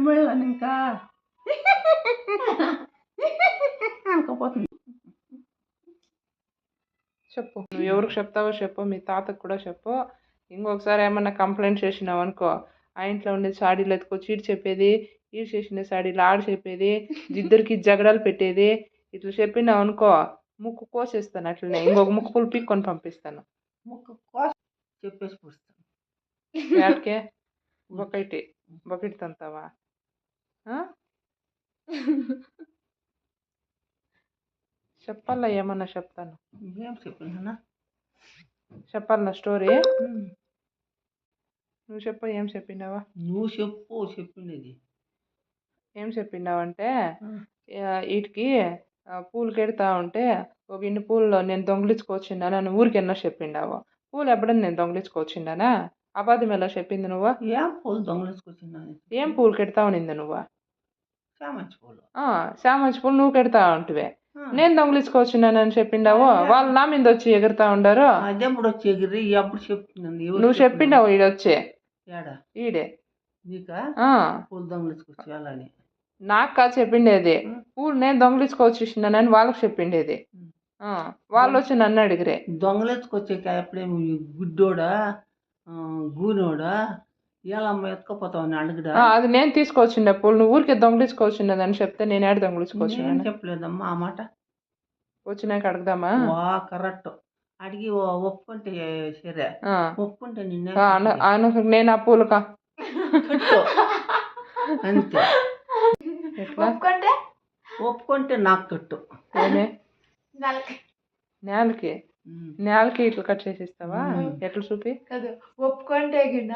మళ్ళీ ఇంకా అనుకోపోతుంది. చెప్పు, నువ్వు ఎవరికి చెప్తావో చెప్పు, మీ తాతకు కూడా చెప్పు. ఇంకొకసారి ఏమన్నా కంప్లైంట్ చేసినావు అనుకో, ఆ ఇంట్లో ఉండే సాడీలు ఎత్తుకొచ్చి ఈడు చెప్పేది, ఈడు చేసిన సాడీలు ఆడు చెప్పేది, ఇద్దరికి జగడాలు పెట్టేది, ఇట్లా చెప్పినావు అనుకో ముక్కు కోసేస్తాను. అట్లనే ఇంకొక ముక్కు పులు పీక్కొని పంపిస్తాను. ముక్కు కోసి చెప్పేసి పూస్తాను. యాడికే? బకెట్ తంతావా? చెప్పాలా? ఏమన్నా చెప్తాను. ఏం చెప్పినా చెప్పాలన్నా స్టోరీ? నువ్వు చెప్పు, ఏం చెప్పినావా? నువ్వు చెప్పు. చెప్పిండేది ఏం చెప్పినావంటే, వీటికి పూలు కెడతా ఉంటే ఒక ఇన్ని పూలు నేను దొంగిలించుకొచ్చిండానా అని ఊరికి ఎన్నో చెప్పిండావు. పూలు ఎప్పుడన్నా నేను దొంగిలించుకొచ్చిండానా? అబద్ధం ఎలా చెప్పింది నువ్వు? ఏం పూలు దొంగలించుకొచ్చిందా? ఏం పూలు కెడతా ఉన్నింది నువ్వు? చామంతి పూలు. చామంతి పూలు నువ్వు కెడతా ఉంటివే, నేను దొంగిలించుకొచ్చినానని చెప్పిండావు. వాళ్ళు నా మీద వచ్చి ఎగురుతా ఉండారు. అదెప్పుడు వచ్చి ఎగిరి ఎప్పుడు చెప్తున్నాను? నువ్వు చెప్పిండావు ఈడొచ్చే. ఈడే నీకా పూలు దొంగలించుకొచ్చేయాలని? నాకు కాదు చెప్పిండేది, పూలు నేను దొంగలించుకొచ్చేసినానని వాళ్ళకి చెప్పిండేది. వాళ్ళు వచ్చి నన్ను అడిగిరే. దొంగలించుకొచ్చే ఎప్పుడేమో గుడ్డోడా గూనోడా ఏలమ్మ ఎత్తుకపోతావని అడుగుడా? అది నేను తీసుకొచ్చిండే పూలు, నువ్వు ఊరికే దొంగలించుకొచ్చినదని చెప్తే నేను ఏడు దొంగలించుకొచ్చిన చెప్పలేదమ్మా ఆ మాట. వచ్చినాక అడుగుదామా? కరెక్ట్. అడిగి ఒప్పుకుంటే సరే, ఒప్పుకుంటే నిన్నే నేను ఆ పూలకా అంతే. ఒప్పుకుంటే నాకు కట్టు. నేలకి ఇట్లా కట్ చేసి ఇస్తావా? ఎట్లా చూపి? ఒప్పుకుంటే